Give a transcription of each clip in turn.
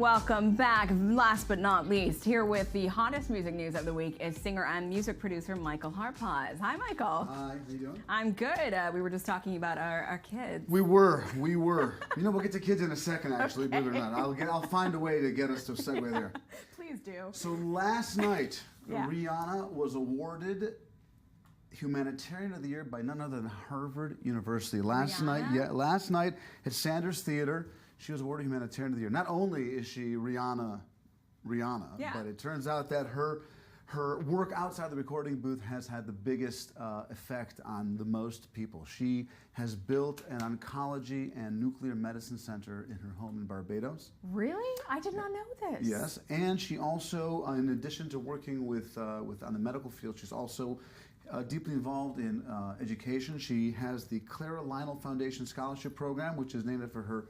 Welcome back. Last but not least, here with the hottest music news of the week is singer and music producer Michael HarPaz. Hi, Michael. Hi, how you doing? I'm good. We were just talking about our kids. We were. You know, we'll get to kids in a second, actually, believe it or not. I'll find a way to get us to segue there. Please do. So last night, Yeah. Rihanna was awarded Humanitarian of the Year by none other than Harvard University. Last night at Sanders Theater, she was awarded Humanitarian of the Year. Not only is she Rihanna, Yeah. but it turns out that her work outside the recording booth has had the biggest effect on the most people. She has built an oncology and nuclear medicine center in her home in Barbados. Really? I did not know this. Yes, and she also, in addition to working with on the medical field, she's also deeply involved in education. She has the Clara Lionel Foundation Scholarship Program, which is named after her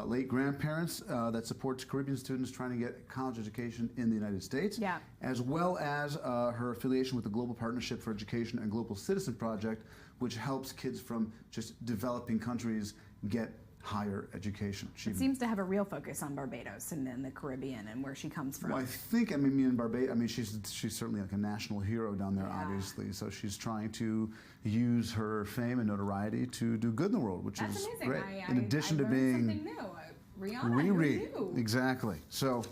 late grandparents, that supports Caribbean students trying to get college education in the United States, Yeah. as well as her affiliation with the Global Partnership for Education and Global Citizen Project, which helps kids from just developing countries get higher education. She seems to have a real focus on Barbados and then the Caribbean and where she comes from. Well, I think, in Barbados, she's certainly like a national hero down there, Yeah. obviously. So she's trying to use her fame and notoriety to do good in the world, which That's is amazing. great. I in addition to learned being something new. Rihanna, who knew? Exactly. So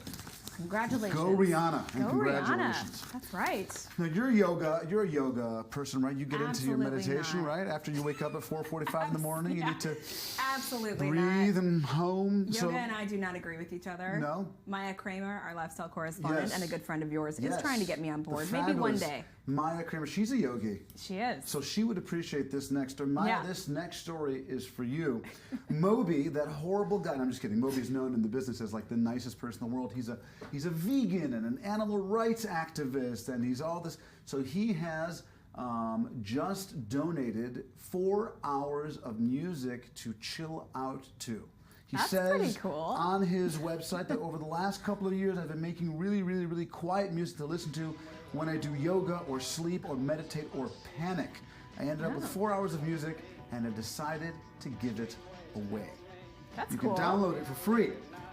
Congratulations. go Rihanna, and Go congratulations. Rihanna. That's right. Now you're a yoga person, right? You get into your Absolutely meditation, not. right? After you wake up at 4:45 in the morning, you need to Absolutely breathe not. and home. Yoga and I do not agree with each other. No? Maya Kramer, our lifestyle correspondent Yes. and a good friend of yours, Yes. is trying to get me on The board. Maybe one fabulous day. Maya Kramer, she's a yogi. She is. So she would appreciate this next story. Maya, Yeah. this next story is for you. Moby, that horrible guy, no, I'm just kidding. Moby's known in the business as like the nicest person in the world. He's a vegan and an animal rights activist, and he's all this. So he has just donated 4 hours of music to chill out to. He That's says pretty cool. on his website that over the last couple of years I've been making really, really, really quiet music to listen to when I do yoga or sleep or meditate or panic. I ended up with 4 hours of music and have decided to give it away. That's You cool. can download it for free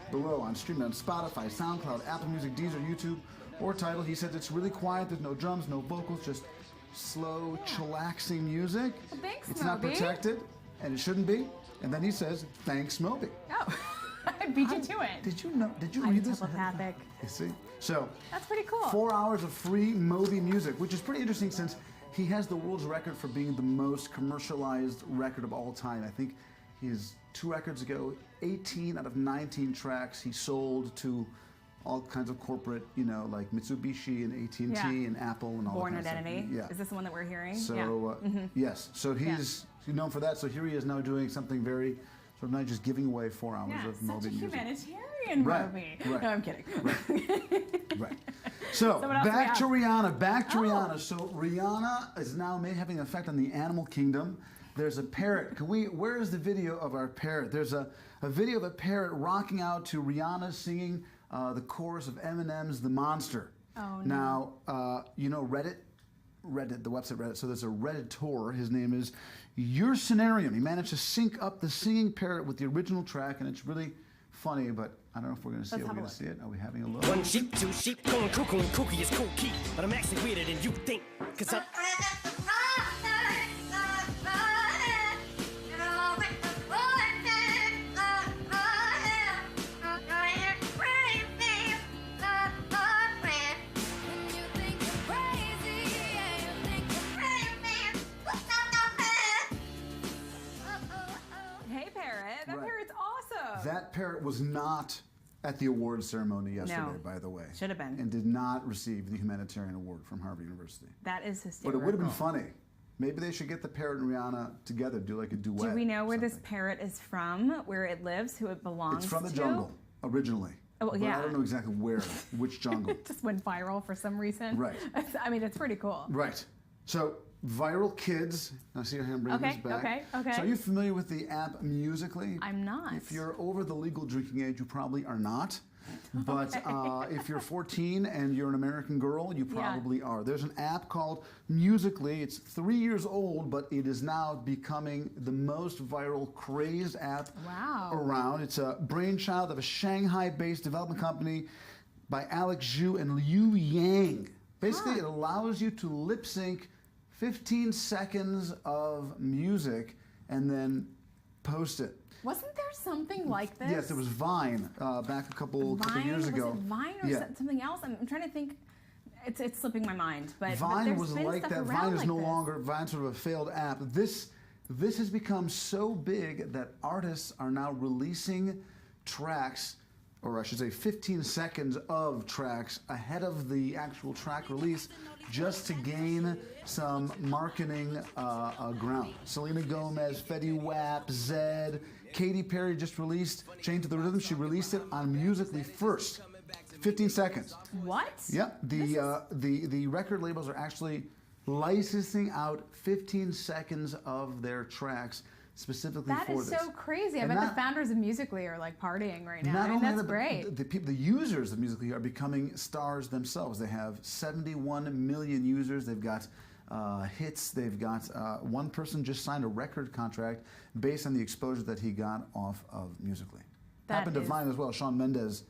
below on streaming on Spotify, SoundCloud, Apple Music, Deezer, YouTube, or Tidal. He says it's really quiet. There's no drums, no vocals, just slow, chillaxing music. Well, thanks, It's not Moby. protected, and it shouldn't be. And then he says, "Thanks, Moby." Oh, I beat you to it. Did you know? Did you I'm read this? telepathic. You see? So, That's pretty cool. 4 hours of free Moby music, which is pretty interesting since he has the world's record for being the most commercialized record of all time. I think his 2 records ago, 18 out of 19 tracks he sold to all kinds of corporate, like Mitsubishi and AT&T Yeah. and Apple and all Born that kind of Identity. stuff. Yeah. Is this the one that we're hearing? So, yeah. yes. So he's known for that. So here he is now doing something very sort of not just giving away 4 hours Yeah, of such Moby a music. humanitarian Right, Moby. right. No, I'm kidding. Right. So what else do we back have? to Rihanna. Back to Oh. Rihanna. So Rihanna is now having an effect on the animal kingdom. There's a parrot. Where is the video of our parrot? There's a video of a parrot rocking out to Rihanna singing the chorus of Eminem's "The Monster." Oh, no. Now, Reddit, the website Reddit. So there's a Redditor. His name is Your Scenarium. He managed to sync up the singing parrot with the original track, and it's really funny. But I don't know if we're going to see it. Let's We're have a going to see it. Are we having a look? One sheep, 2 sheep, going cuckoo, and kooky is kooky. But I'm actually weirder than you think, cause I'm... Hey, Parrot. That Right. parrot's awesome. That parrot was not at the awards ceremony yesterday, No. by the way. Should have been. And did not receive the humanitarian award from Harvard University. That is But hysterical. it would have been funny. Maybe they should get the parrot and Rihanna together, do like a duet. Do we know or where this something. parrot is from, where it lives, who it belongs It's from the to? jungle, originally. Oh, well, But yeah. I don't know exactly where, which jungle. It just went viral for some reason. Right. I mean, it's pretty cool. Right. So, Viral Kids. I see your hand bringing Okay, this back. okay. So, are you familiar with the app Musical.ly? I'm not. If you're over the legal drinking age, you probably are not. But if you're 14 and you're an American girl, you probably are. There's an app called Musical.ly. It's 3 years old, but it is now becoming the most viral, crazed app around. It's a brainchild of a Shanghai-based development company by Alex Zhu and Liu Yang. Basically, it allows you to lip sync 15 seconds of music and then post it. Wasn't there something like this? Yes, there was Vine back a couple years ago. Was it Vine or something else? I'm trying to think. It's slipping my mind. But Vine was like that. Vine is no longer. Vine's sort of a failed app. This has become so big that artists are now releasing tracks, or I should say 15 seconds of tracks ahead of the actual track release, just to gain some marketing ground. Selena Gomez, Fetty Wap, Zedd, Katy Perry just released Chained to the Rhythm. She released it on Musical.ly first. 15 seconds. What? Yep. The record labels are actually licensing out 15 seconds of their tracks specifically for this. That is so crazy. I bet the founders of Musical.ly are like partying right now. Not I mean, only that's great. The users of Musical.ly are becoming stars themselves. They have 71 million users. They've got hits. They've got one person just signed a record contract based on the exposure that he got off of Musical.ly. Happened to Vine as well. Shawn Mendes,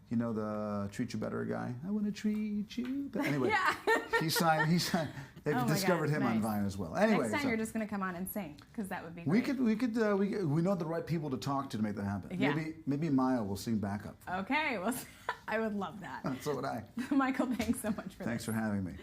you know, the Treat You Better guy. I want to treat you better. Anyway, he signed. They've discovered him on Vine as well. Anyway, next time you're just going to come on and sing, because that would be great. We know the right people to talk to make that happen. Yeah. Maybe Maya will sing backup. Okay, well, I would love that. So would I. Michael, thanks so much for this. Thanks for having me.